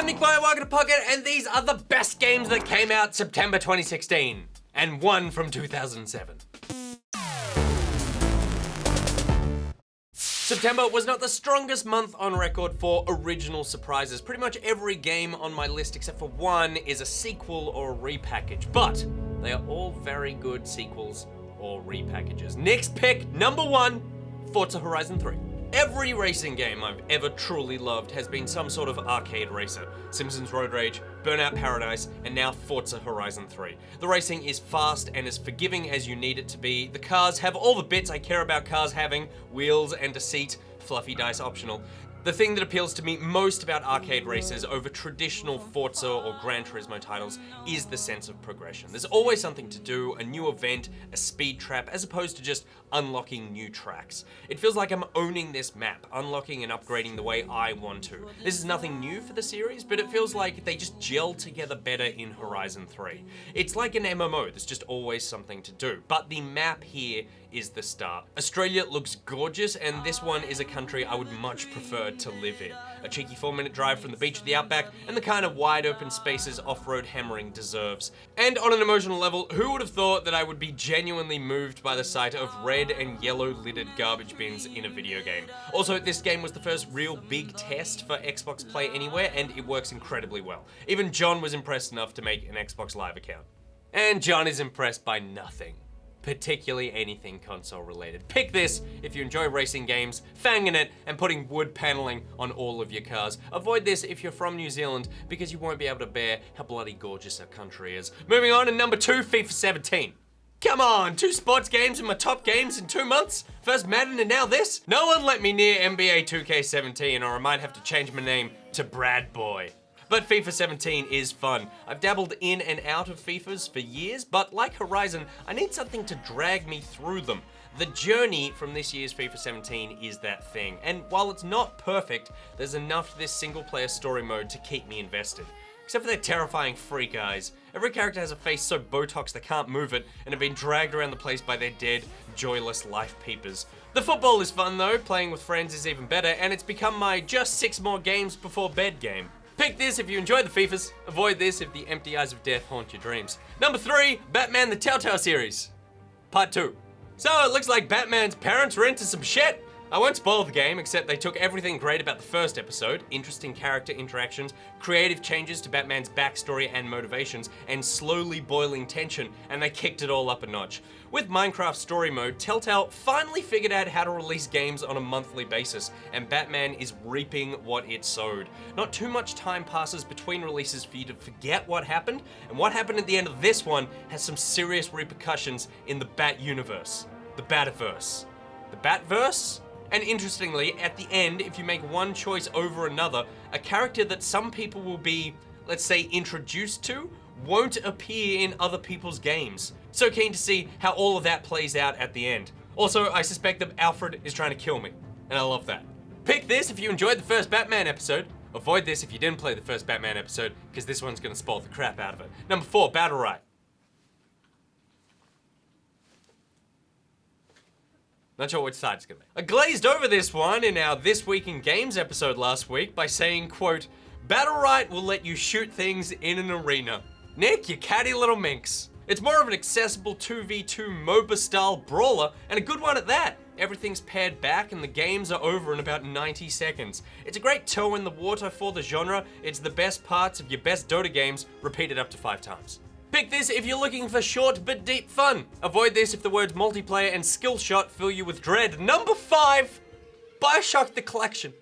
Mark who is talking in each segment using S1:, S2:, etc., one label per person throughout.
S1: Nick Boy, welcome to Pocket, and these are the best games that came out September 2016, and one from 2007. September was not the strongest month on record for original surprises. Pretty much every game on my list except for one is a sequel or a repackage, but they are all very good sequels or repackages. Nick's pick, number one, Forza Horizon 3. Every racing game I've ever truly loved has been some sort of arcade racer. Simpsons Road Rage, Burnout Paradise, and now Forza Horizon 3. The racing is fast and as forgiving as you need it to be. The cars have all the bits I care about cars having, wheels and a seat, fluffy dice optional. The thing that appeals to me most about arcade races over traditional Forza or Gran Turismo titles is the sense of progression. There's always something to do, a new event, a speed trap, as opposed to just unlocking new tracks. It feels like I'm owning this map, unlocking and upgrading the way I want to. This is nothing new for the series, but it feels like they just gel together better in Horizon 3. It's like an MMO, there's just always something to do, but the map here is the start. Australia looks gorgeous, and this one is a country I would much prefer to live in. A cheeky 4-minute drive from the beach to the outback, and the kind of wide open spaces off-road hammering deserves. And on an emotional level, who would have thought that I would be genuinely moved by the sight of red and yellow lidded garbage bins in a video game? Also, this game was the first real big test for Xbox Play Anywhere, and it works incredibly well. Even John was impressed enough to make an Xbox Live account. And John is impressed by nothing. Particularly anything console related. Pick this if you enjoy racing games, fanging it, and putting wood paneling on all of your cars. Avoid this if you're from New Zealand because you won't be able to bear how bloody gorgeous our country is. Moving on to number 2, FIFA 17. Come on, 2 sports games in my top games in 2 months? First Madden and now this? No one let me near NBA 2K17 or I might have to change my name to Brad Boy. But FIFA 17 is fun. I've dabbled in and out of FIFAs for years, but like Horizon, I need something to drag me through them. The journey from this year's FIFA 17 is that thing, and while it's not perfect, there's enough to this single-player story mode to keep me invested. Except for their terrifying freak eyes. Every character has a face so Botox they can't move it, and have been dragged around the place by their dead, joyless life peepers. The football is fun though, playing with friends is even better, and it's become my just 6 more games before bed game. Pick this if you enjoy the FIFAs, avoid this if the empty eyes of death haunt your dreams. Number 3, Batman the Telltale series. Part 2. So it looks like Batman's parents were into some shit. I won't spoil the game, except they took everything great about the first episode, interesting character interactions, creative changes to Batman's backstory and motivations, and slowly boiling tension, and they kicked it all up a notch. With Minecraft Story Mode, Telltale finally figured out how to release games on a monthly basis, and Batman is reaping what it sowed. Not too much time passes between releases for you to forget what happened, and what happened at the end of this one has some serious repercussions in the Bat universe. The Bativerse. The Batverse? And interestingly, at the end, if you make one choice over another, a character that some people will be, let's say, introduced to, won't appear in other people's games. So keen to see how all of that plays out at the end. Also, I suspect that Alfred is trying to kill me, and I love that. Pick this if you enjoyed the first Batman episode. Avoid this if you didn't play the first Batman episode, because this one's gonna spoil the crap out of it. Number 4, Battle Right. Not sure which side it's gonna be. I glazed over this one in our This Week in Games episode last week by saying, quote, Battle Right will let you shoot things in an arena. Nick, you catty little minx. It's more of an accessible 2v2 MOBA style brawler, and a good one at that. Everything's paired back and the games are over in about 90 seconds. It's a great toe in the water for the genre. It's the best parts of your best Dota games, repeated up to 5 times. Pick this if you're looking for short but deep fun. Avoid this if the words multiplayer and skill shot fill you with dread. Number 5, Bioshock the Collection.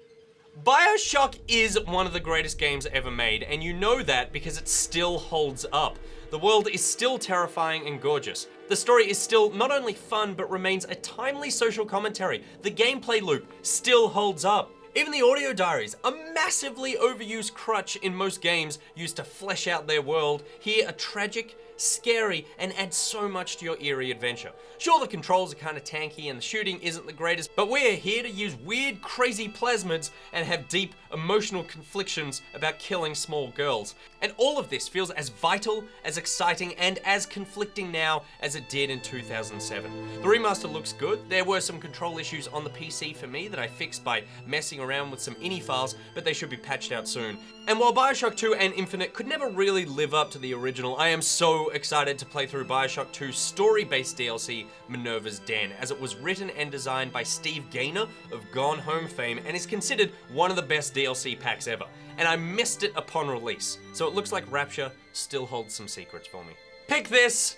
S1: Bioshock is one of the greatest games ever made, and you know that because it still holds up. The world is still terrifying and gorgeous. The story is still not only fun, but remains a timely social commentary. The gameplay loop still holds up. Even the audio diaries, a massively overused crutch in most games used to flesh out their world, here are tragic, scary, and add so much to your eerie adventure. Sure, the controls are kind of tanky and the shooting isn't the greatest, but we're here to use weird, crazy plasmids and have deep, emotional conflictions about killing small girls. And all of this feels as vital, as exciting, and as conflicting now as it did in 2007. The remaster looks good. There were some control issues on the PC for me that I fixed by messing around with some ini files, but they should be patched out soon. And while Bioshock 2 and Infinite could never really live up to the original, I am so excited to play through Bioshock 2's story-based DLC, Minerva's Den, as it was written and designed by Steve Gaynor of Gone Home fame and is considered one of the best DLC packs ever. And I missed it upon release, so it looks like Rapture still holds some secrets for me. Pick this!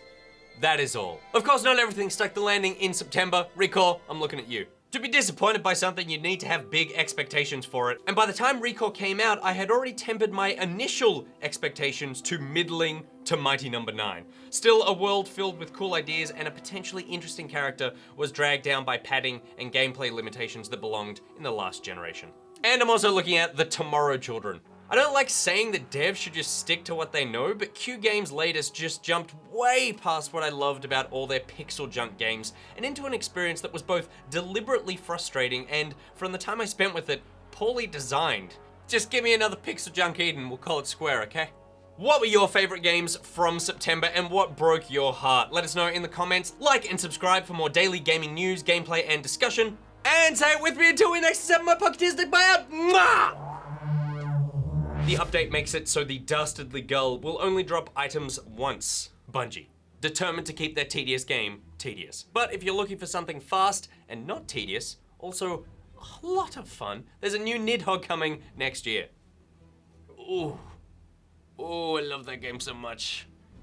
S1: That is all. Of course, not everything stuck the landing in September. Recore, I'm looking at you. To be disappointed by something, you need to have big expectations for it. And by the time Recore came out, I had already tempered my initial expectations to middling to Mighty Number 9. Still, a world filled with cool ideas and a potentially interesting character was dragged down by padding and gameplay limitations that belonged in the last generation. And I'm also looking at the Tomorrow Children. I don't like saying that devs should just stick to what they know, but Q Games' latest just jumped way past what I loved about all their pixel junk games and into an experience that was both deliberately frustrating and, from the time I spent with it, poorly designed. Just give me another pixel junk Eden, we'll call it square, okay? What were your favorite games from September and what broke your heart? Let us know in the comments. Like and subscribe for more daily gaming news, gameplay, and discussion. And say it with me until we next set my pocket is the buyout. Mwah! The update makes it so the Dastardly Gull will only drop items once. Bungie, determined to keep their tedious game tedious. But if you're looking for something fast and not tedious, also a lot of fun, there's a new Nidhogg coming next year. Ooh, I love that game so much.